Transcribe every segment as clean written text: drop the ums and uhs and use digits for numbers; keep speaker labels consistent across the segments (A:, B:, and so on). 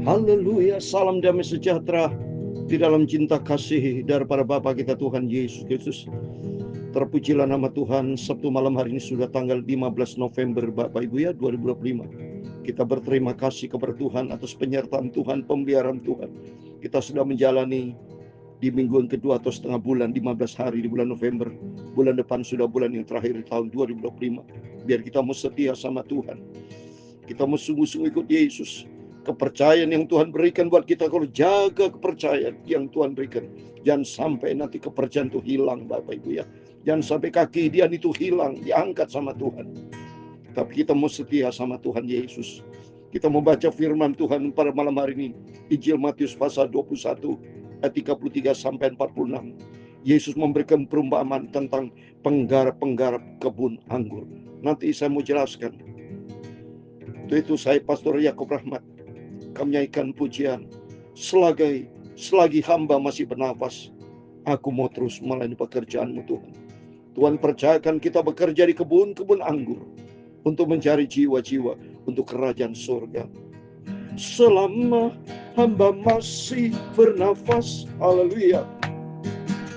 A: Haleluya, salam damai sejahtera di dalam cinta kasih daripada Bapa kita Tuhan Yesus Kristus. Terpujilah nama Tuhan. Sabtu malam hari ini sudah tanggal 15 November Bapak Ibu ya 2025. Kita berterima kasih kepada Tuhan atas penyertaan Tuhan, pemeliharaan Tuhan. Kita sudah menjalani di minggu yang kedua atau setengah bulan, 15 hari di bulan November. Bulan depan sudah bulan yang terakhir di tahun 2025. Biar kita mau setia sama Tuhan. Kita mau sungguh-sungguh ikut Yesus. Kepercayaan yang Tuhan berikan buat kita, kalau jaga kepercayaan yang Tuhan berikan, jangan sampai nanti kepercayaan itu hilang Bapak Ibu ya. Jangan sampai kaki dia itu hilang, diangkat sama Tuhan. Tapi kita mau setia sama Tuhan Yesus. Kita mau baca firman Tuhan pada malam hari ini. Injil Matius pasal 21 ayat 33 sampai 46. Yesus memberikan perumpamaan tentang penggarap-penggarap kebun anggur. Nanti saya mau jelaskan. Itu saya Pastor Yakob Rahmat. Kami nyanyikan pujian. Selagi hamba masih bernafas, aku mau terus melayani pekerjaan-Mu Tuhan. Tuhan percayakan kita bekerja di kebun-kebun anggur untuk mencari jiwa-jiwa untuk kerajaan surga. Selama hamba masih bernafas, haleluya,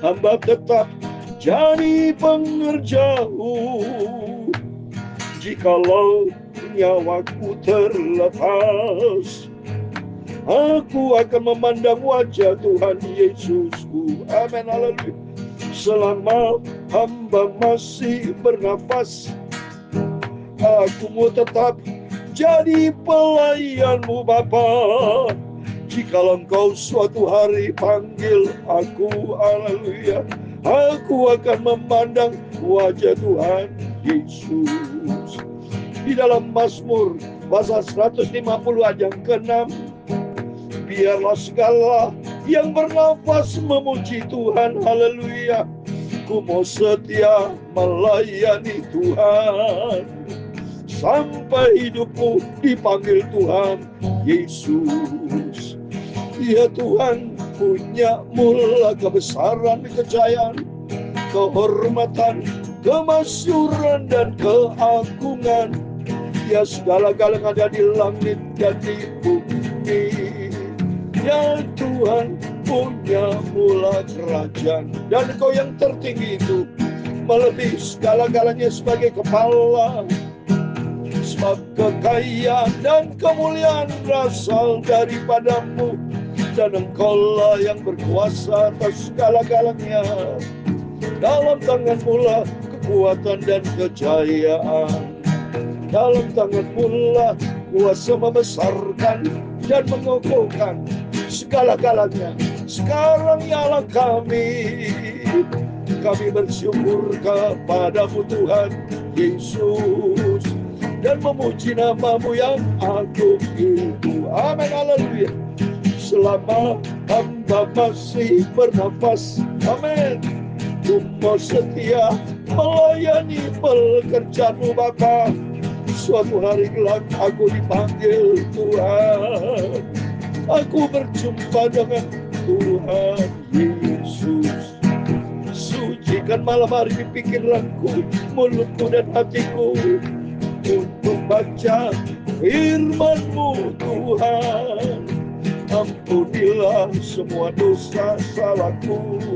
A: hamba tetap jadi pengerjamu. Jikalau nyawaku terlepas, aku akan memandang wajah Tuhan Yesusku. Amin, haleluya. Selama hamba masih bernafas, aku mau tetap jadi pelayan-Mu Bapa. Jikalau Engkau suatu hari panggil aku, haleluya, aku akan memandang wajah Tuhan Yesus. Di dalam Mazmur pasal 150 ayat yang ke-6, biarlah segala yang bernafas memuji Tuhan, haleluya. Ku mau setia melayani Tuhan sampai hidupku dipanggil Tuhan Yesus. Ya Tuhan, punya mula kebesaran, kejayaan, kehormatan, kemasyuran dan keagungan. Ya segala-galanya ada di langit dan di bumi. Ya Tuhan, punya mula kerajaan, dan Engkau yang tertinggi itu melebihi segala-galanya sebagai kepala. Sebab kekayaan dan kemuliaan berasal daripada-Mu, dan Engkau-lah yang berkuasa atas segala-galanya. Dalam tangan-Mu lah kekuatan dan kejayaan. Dalam tangan-Mu lah kuasa membesarkan dan mengokohkan segala-galanya. Sekarang ialah kami bersyukur kepada-Mu Tuhan Yesus, dan memuji nama-Mu yang agung itu. Amin, haleluya. Selama hamba masih bernafas, amin, ku mau setia melayani pekerjaan-Mu Bapa. Suatu hari kelak aku dipanggil Tuhan, aku berjumpa dengan Tuhan Yesus. Sucikan malam hari di pikiranku, mulutku dan hatiku untuk baca firman-Mu Tuhan. Ampunilah semua dosa salahku.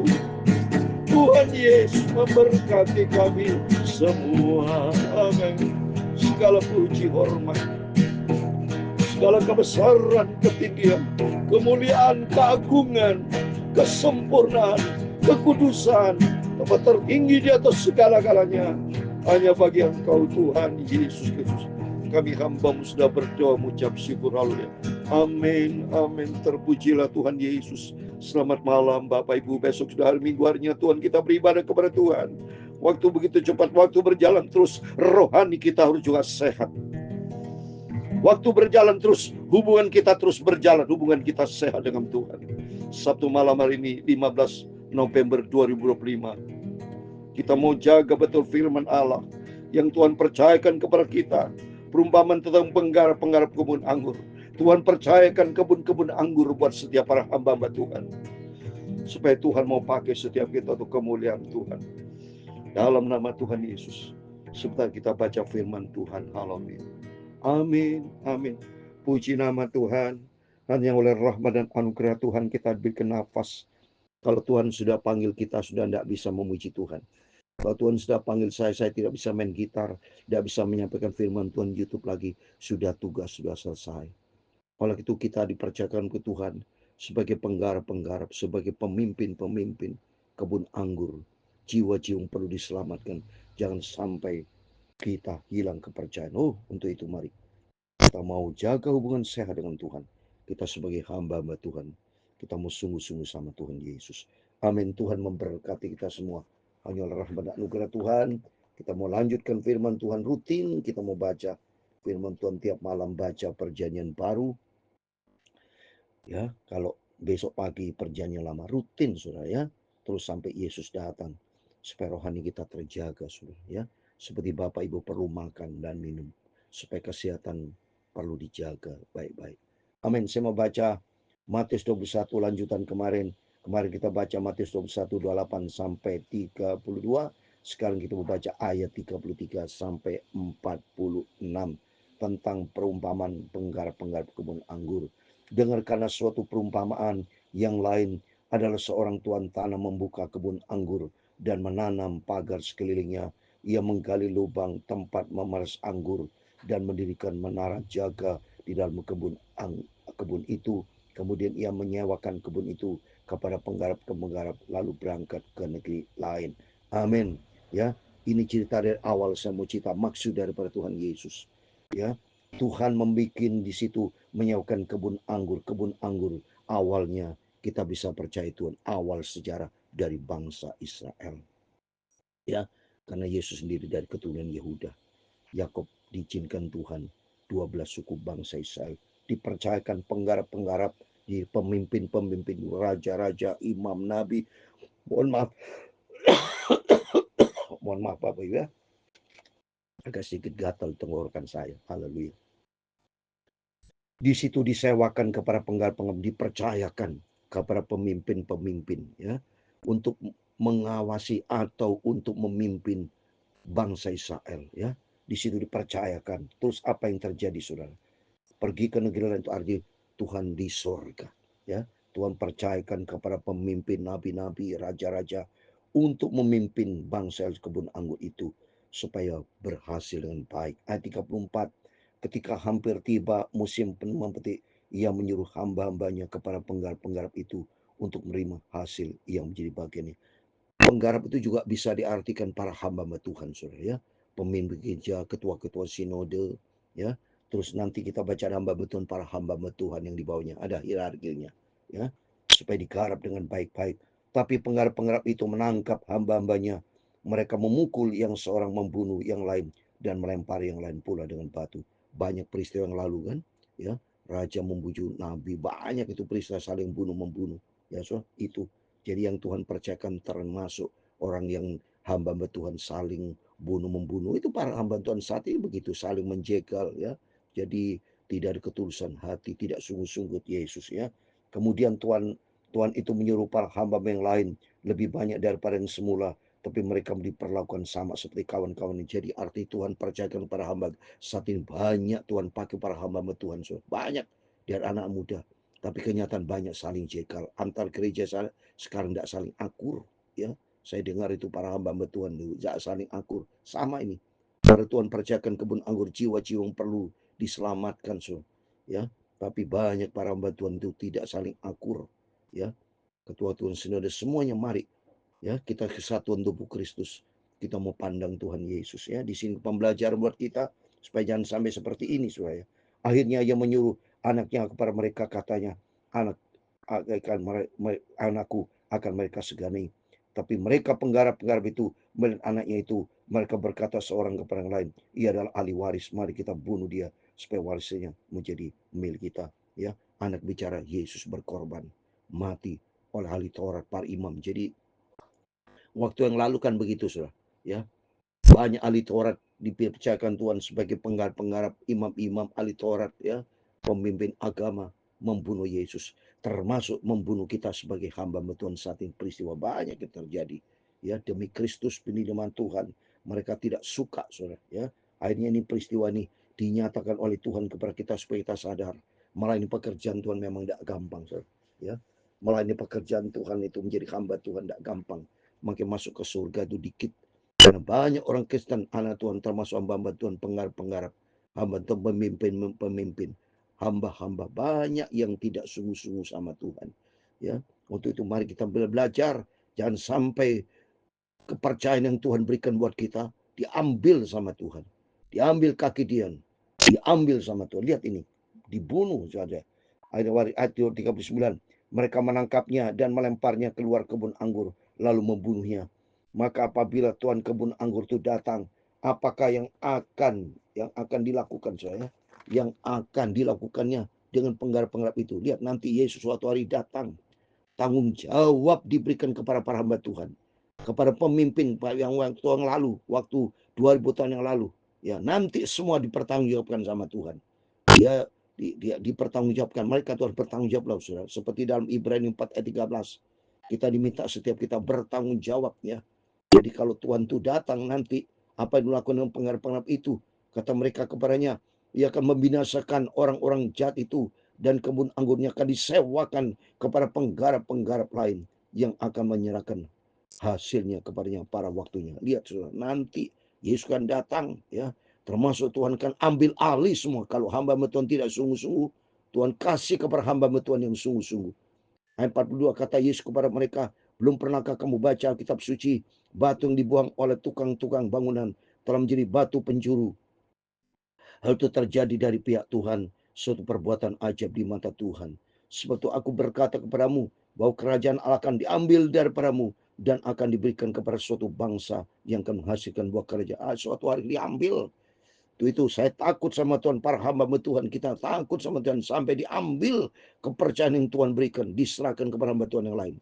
A: Tuhan Yesus memberkati kami semua. Amin. Segala puji hormat, segala kebesaran, ketinggian, kemuliaan, keagungan, kesempurnaan, kekudusan, tempat tertinggi di atas segala-galanya hanya bagi Engkau Tuhan Yesus Kristus. Kami hamba-Mu sudah berdoa mengucap syukur, haleluya. Amin, amin. Terpujilah Tuhan Yesus. Selamat malam Bapak Ibu. Besok sudah hari Minggu, harinya Tuhan kita beribadah kepada Tuhan. Waktu begitu cepat, waktu berjalan terus. Rohani kita harus juga sehat. Waktu berjalan terus, hubungan kita terus berjalan, hubungan kita sehat dengan Tuhan. Sabtu malam hari ini 15 November 2025. Kita mau jaga betul firman Allah yang Tuhan percayakan kepada kita. Perumpamaan tentang penggarap-penggarap kebun anggur. Tuhan percayakan kebun-kebun anggur buat setiap para hamba-hamba Tuhan, supaya Tuhan mau pakai setiap kita untuk kemuliaan Tuhan. Dalam nama Tuhan Yesus, sebentar kita baca firman Tuhan. Haleluya. Amin, amin. Puji nama Tuhan. Hanya oleh rahmat dan anugerah Tuhan kita diberi nafas. Kalau Tuhan sudah panggil kita, sudah tidak bisa memuji Tuhan. Kalau Tuhan sudah panggil saya tidak bisa main gitar, tidak bisa menyampaikan firman Tuhan YouTube lagi. Sudah tugas, sudah selesai. Oleh itu kita dipercayakan ke Tuhan sebagai penggarap-penggarap, sebagai pemimpin-pemimpin kebun anggur. Jiwa-jiwa yang perlu diselamatkan. Jangan sampai kita hilang kepercayaan. Untuk itu mari kita mau jaga hubungan sehat dengan Tuhan. Kita sebagai hamba-hamba Tuhan, kita mau sungguh-sungguh sama Tuhan Yesus. Amin. Tuhan memberkati kita semua. Hanya oleh rahmat dan anugerah Tuhan, kita mau lanjutkan firman Tuhan rutin. Kita mau baca firman Tuhan tiap malam, baca perjanjian baru. Ya, kalau besok pagi perjanjian lama rutin, saudara ya. Terus sampai Yesus datang, supaya rohani kita terjaga, saudara ya. Seperti Bapak Ibu perlu makan dan minum, supaya kesehatan perlu dijaga baik-baik. Amin. Saya mau baca Matius 21 lanjutan kemarin. Kemarin kita baca Matius 21 28 sampai 32. Sekarang kita mau baca ayat 33 sampai 46 tentang perumpamaan penggarap-penggarap kebun anggur. Dengarkanlah suatu perumpamaan yang lain adalah seorang tuan tanah membuka kebun anggur dan menanam pagar sekelilingnya. Ia menggali lubang tempat memeras anggur dan mendirikan menara jaga di dalam kebun itu. Kemudian ia menyewakan kebun itu kepada penggarap-penggarap lalu berangkat ke negeri lain. Amin. Ya, ini cerita dari awal saya mau cerita maksud daripada Tuhan Yesus. Ya, Tuhan membuat di situ menyewakan kebun anggur. Kebun anggur awalnya kita bisa percaya Tuhan awal sejarah dari bangsa Israel. Ya, karena Yesus sendiri dari keturunan Yehuda. Yakub diizinkan Tuhan 12 suku bangsa Israel dipercayakan penggarap-penggarap di pemimpin-pemimpin raja-raja, imam, nabi. Mohon maaf. Mohon maaf Bapak Ibu ya. Agak sedikit gatal tenggorokan saya. Haleluya. Di situ disewakan kepada penggarap-penggarap, dipercayakan kepada pemimpin-pemimpin ya untuk mengawasi atau untuk memimpin bangsa Israel ya. Di situ dipercayakan. Terus apa yang terjadi saudara? Pergi ke negeri lain itu artinya Tuhan di sorga ya. Tuhan percayakan kepada pemimpin nabi-nabi, raja-raja untuk memimpin bangsa kebun anggur itu supaya berhasil dengan baik. Ayat 34, ketika hampir tiba musim memetik, ia menyuruh hamba-hambanya kepada penggarap-penggarap itu untuk menerima hasil yang menjadi bagiannya. Penggarap itu juga bisa diartikan para hamba Tuhan, saudara ya. Pemimpin gereja, ketua-ketua sinode, ya. Terus nanti kita baca hamba Tuhan, para hamba Tuhan yang di bawahnya. Ada hierarkinya, ya. Supaya digarap dengan baik-baik. Tapi penggarap-penggarap itu menangkap hamba-hambanya. Mereka memukul yang seorang, membunuh yang lain, dan melempar yang lain pula dengan batu. Banyak peristiwa yang lalu kan, ya. Raja membujuk nabi, banyak itu peristiwa saling bunuh-membunuh. Ya, so itu. Jadi yang Tuhan percayakan termasuk orang yang hamba Tuhan saling bunuh-membunuh. Itu para hamba Tuhan saat ini begitu, saling menjegal ya. Jadi tidak ada ketulusan hati, tidak sungguh-sungguh Yesus ya. Kemudian Tuhan itu menyuruh para hamba yang lain lebih banyak daripada yang semula, tapi mereka diperlakukan sama seperti kawan-kawan. Jadi arti Tuhan percayakan para hamba saat ini banyak Tuhan pakai para hamba Tuhan. So, banyak dari anak muda. Tapi kenyataan banyak saling jegal. Antar gereja sekarang tidak saling akur. Ya, saya dengar itu para hamba Tuhan tidak saling akur. Sama ini. Karena Tuhan percayakan kebun anggur jiwa-jiwa yang perlu diselamatkan. So. Ya, tapi banyak para hamba Tuhan itu tidak saling akur. Ya, ketua Tuhan sinode semuanya mari. Ya, kita kesatuan tubuh Kristus. Kita mau pandang Tuhan Yesus ya. Di sini pembelajaran buat kita supaya jangan sampai seperti ini supaya. Akhirnya ia menyuruh anaknya kepada mereka, katanya, anakku akan mereka segani. Tapi mereka penggarap-penggarap itu melihat anaknya itu, mereka berkata seorang kepada yang lain, ia adalah ahli waris, mari kita bunuh dia supaya warisnya menjadi milik kita. Ya, anak bicara Yesus berkorban mati oleh ahli Taurat, para imam. Jadi waktu yang lalu kan begitu saudara ya, banyak ahli Taurat dipercayakan Tuhan sebagai penggarap-penggarap, imam-imam ahli Taurat ya, pemimpin agama membunuh Yesus, termasuk membunuh kita sebagai hamba Tuhan. Saat ini peristiwa banyak yang terjadi ya, demi Kristus peniliman Tuhan. Mereka tidak suka saudara ya. Akhirnya ini peristiwa ini dinyatakan oleh Tuhan kepada kita supaya kita sadar Melayani pekerjaan Tuhan memang tidak gampang, saudara. Ya, melayani pekerjaan Tuhan itu menjadi hamba Tuhan tidak gampang. Makin masuk ke surga itu dikit. Karena banyak orang Kristen, anak Tuhan, termasuk hamba-hamba Tuhan, penggarap-penggarap, hamba Tuhan, pemimpin-pemimpin, hamba-hamba banyak yang tidak sungguh-sungguh sama Tuhan. Ya, untuk itu mari kita belajar, jangan sampai kepercayaan yang Tuhan berikan buat kita diambil sama Tuhan, diambil kaki dia, diambil sama Tuhan. Lihat ini, dibunuh saja. Ayat 39, mereka menangkapnya dan melemparnya keluar kebun anggur, lalu membunuhnya. Maka apabila Tuhan kebun anggur itu datang, apakah yang akan dilakukan saya? Yang akan dilakukannya dengan penggarap-penggarap itu. Lihat nanti Yesus suatu hari datang. Tanggung jawab diberikan kepada para hamba Tuhan, kepada pemimpin yang waktu yang lalu, waktu 2000 tahun yang lalu. Ya, nanti semua dipertanggungjawabkan sama Tuhan. Dia dipertanggungjawabkan. Mereka Tuhan bertanggung jawab, saudara. Seperti dalam Ibrani 4 ayat 13. Kita diminta setiap kita bertanggung jawab, ya. Jadi kalau Tuhan itu datang nanti, apa yang dilakukan dengan penggarap-penggarap itu? Kata mereka kepadanya, ia akan membinasakan orang-orang jahat itu, dan kebun anggurnya akan disewakan kepada penggarap-penggarap lain yang akan menyerahkan hasilnya kepadanya pada waktunya. Lihat, saudara, nanti Yesus akan datang, ya. Termasuk Tuhan akan ambil alih semua. Kalau hamba Tuhan tidak sungguh-sungguh, Tuhan kasih kepada hamba Tuhan yang sungguh-sungguh. Ayat 42 kata Yesus kepada mereka, belum pernahkah kamu baca kitab suci? Batu yang dibuang oleh tukang-tukang bangunan telah menjadi batu penjuru. Hal itu terjadi dari pihak Tuhan, suatu perbuatan ajaib di mata Tuhan. Sebab itu aku berkata kepadamu, bahwa kerajaan Allah akan diambil daripadamu dan akan diberikan kepada suatu bangsa yang akan menghasilkan buah kerajaan. Suatu hari diambil. Itu saya takut sama Tuhan, para hamba Tuhan kita takut sama Tuhan sampai diambil kepercayaan yang Tuhan berikan, diserahkan kepada hamba Tuhan yang lain.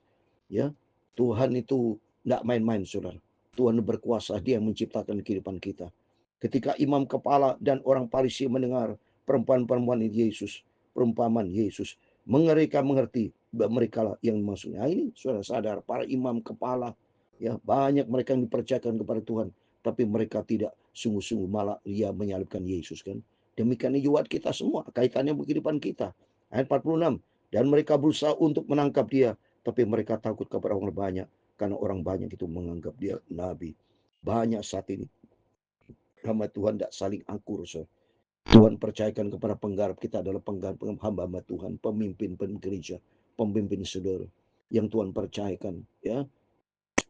A: Ya, Tuhan itu tidak main-main, saudara. Tuhan berkuasa, Dia yang menciptakan kehidupan kita. Ketika imam kepala dan orang Farisi mendengar perempuan-perempuan Yesus, perumpamaan Yesus, mereka mengerti bahwa mereka lah yang maksudnya. Ini saudara sadar, para imam kepala, ya banyak mereka yang dipercayakan kepada Tuhan, tapi mereka tidak sungguh-sungguh, malah ia menyalibkan Yesus, kan. Demikian juga kita semua, kaitannya kehidupan kita. Ayat 46, dan mereka berusaha untuk menangkap dia, tapi mereka takut kepada orang banyak, karena orang banyak itu menganggap dia nabi. Banyak saat ini hamba Tuhan tidak saling akur, so. Tuhan percayakan kepada penggarap kita adalah penggarap hamba Tuhan, pemimpin gereja, pemimpin saudara yang Tuhan percayakan, ya.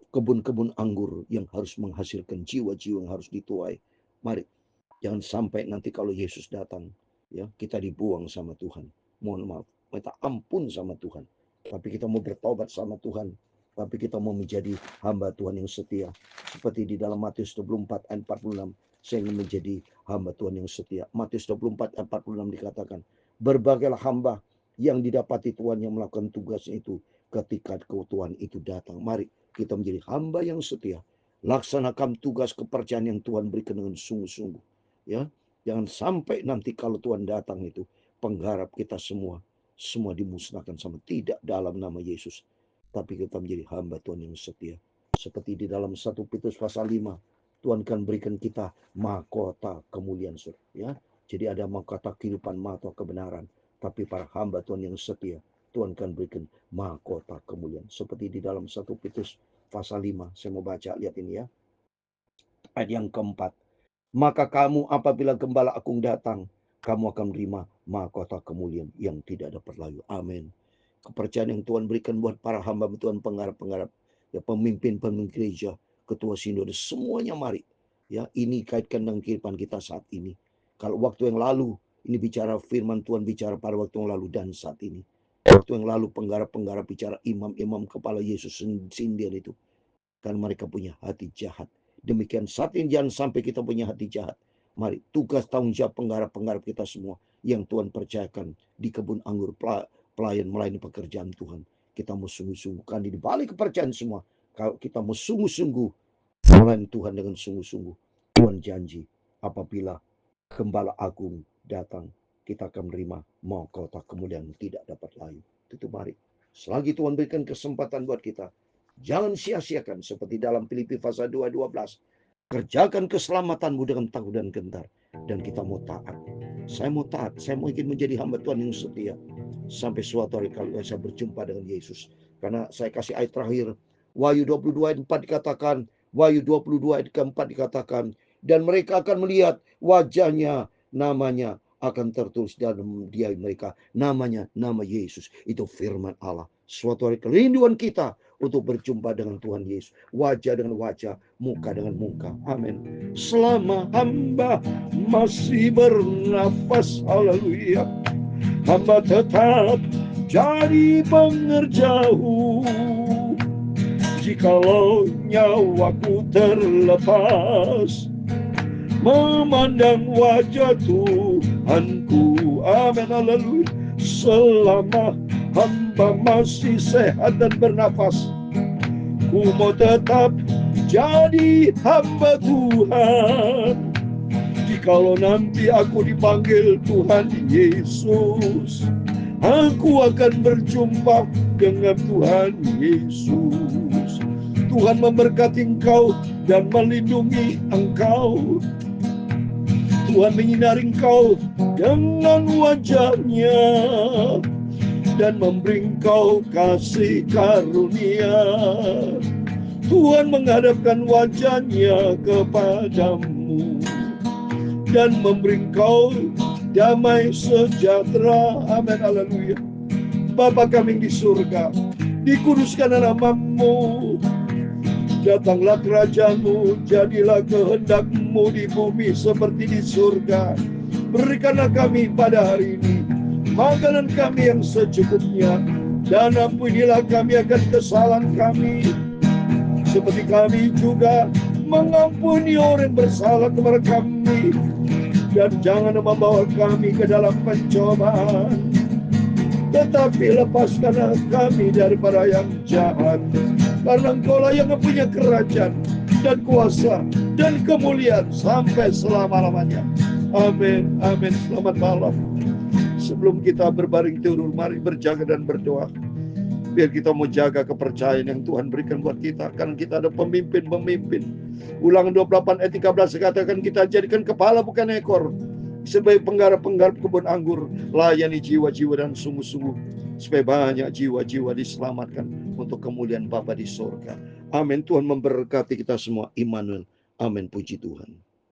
A: Kebun-kebun anggur yang harus menghasilkan jiwa-jiwa yang harus dituai. Mari, jangan sampai nanti kalau Yesus datang, ya, kita dibuang sama Tuhan. Mohon maaf, minta ampun sama Tuhan. Tapi kita mau bertobat sama Tuhan. Tapi kita mau menjadi hamba Tuhan yang setia. Seperti di dalam Matius 24 ayat 46. Saya ingin menjadi hamba Tuhan yang setia. Matius 24 ayat 46 dikatakan, berbagailah hamba yang didapati Tuhan yang melakukan tugasnya itu ketika Tuhan itu datang. Mari kita menjadi hamba yang setia. Laksanakan tugas kepercayaan yang Tuhan berikan dengan sungguh-sungguh. Ya, jangan sampai nanti kalau Tuhan datang itu penggarap kita semua dimusnahkan sama, tidak dalam nama Yesus. Tapi kita menjadi hamba Tuhan yang setia. Seperti di dalam 1 Petrus pasal 5, Tuhan akan berikan kita mahkota kemuliaan, ya. Jadi ada mahkota kehidupan, mahkota kebenaran. Tapi para hamba Tuhan yang setia, Tuhan akan berikan mahkota kemuliaan. Seperti di dalam 1 Petrus pasal 5, saya mau baca, lihat ini ya. Ayat yang keempat. Maka kamu apabila gembala agung datang, kamu akan menerima mahkota kemuliaan yang tidak dapat layu. Amin. Kepercayaan yang Tuhan berikan buat para hamba Tuhan, penggarap-penggarap, ya, pemimpin-pemimpin gereja, ketua sinode, semuanya mari. Ya, ini kaitkan dengan kehidupan kita saat ini. Kalau waktu yang lalu, ini bicara firman Tuhan, bicara pada waktu yang lalu dan saat ini. Waktu yang lalu penggarap-penggarap bicara imam-imam kepala Yesus sindian itu. Karena mereka punya hati jahat. Demikian saat ini jangan sampai kita punya hati jahat. Mari tugas tanggung jawab penggarap-penggarap kita semua yang Tuhan percayakan di kebun anggur, pelayan melayani pekerjaan Tuhan. Kita mau sungguh-sungguh, kan di balik kepercayaan semua. Kalau kita mau sungguh-sungguh melayani Tuhan dengan sungguh-sungguh, Tuhan janji apabila Gembala Agung datang, kita akan menerima mahkota kemuliaan tidak dapat layu. Itu mari. Selagi Tuhan berikan kesempatan buat kita, jangan sia-siakan seperti dalam Filipi pasal 2:12. Kerjakan keselamatanmu dengan takut dan gentar. Dan kita mau taat. Saya mau taat, saya mau ingin menjadi hamba Tuhan yang setia. Sampai suatu hari kalau saya berjumpa dengan Yesus. Karena saya kasih ayat terakhir. Wahyu 22 ayat 4 dikatakan. Wahyu 22 ayat keempat dikatakan. Dan mereka akan melihat wajahnya, namanya akan tertulis dalam dia mereka. Namanya, nama Yesus. Itu firman Allah. Suatu hari kerinduan kita untuk berjumpa dengan Tuhan Yesus. Wajah dengan wajah, muka dengan muka. Amin. Selama hamba masih bernafas, haleluya, hamba tetap jadi pengerjau. Jikalau nyawaku terlepas, memandang wajah Tuhanku. Amin, haleluya. Selama hamba masih sehat dan bernafas, ku mau tetap jadi hamba Tuhan. Jikalau nanti aku dipanggil Tuhan Yesus, aku akan berjumpa dengan Tuhan Yesus. Tuhan memberkati engkau dan melindungi engkau. Tuhan menyinari engkau dengan wajah-Nya dan memberi engkau kasih karunia. Tuhan menghadapkan wajah-Nya kepadamu dan memberi engkau damai sejahtera. Amin, haleluya. Bapa kami di surga, dikuduskan namamu. Datanglah kerajaan-Mu, jadilah kehendak-Mu di bumi seperti di surga. Berikanlah kami pada hari ini makanan kami yang secukupnya, dan ampunilah kami akan kesalahan kami, seperti kami juga mengampuni orang yang bersalah kepada kami. Dan jangan membawa kami ke dalam pencobaan, tetapi lepaskanlah kami daripada yang jahat. Karena Engkaulah yang mempunyai kerajaan dan kuasa dan kemuliaan sampai selama-lamanya. Amin, amin. Selamat malam. Sebelum kita berbaring tidur, mari berjaga dan berdoa. Biar kita mau jaga kepercayaan yang Tuhan berikan buat kita. Karena kita ada pemimpin-pemimpin. Ulangan 28 ayat 13 katakan, kita jadikan kepala bukan ekor. Sebagai penggarap-penggarap kebun anggur, layani jiwa-jiwa dan sungguh-sungguh, supaya banyak jiwa-jiwa diselamatkan untuk kemuliaan Bapa di surga. Amin. Tuhan memberkati kita semua. Immanuel. Amin. Puji Tuhan.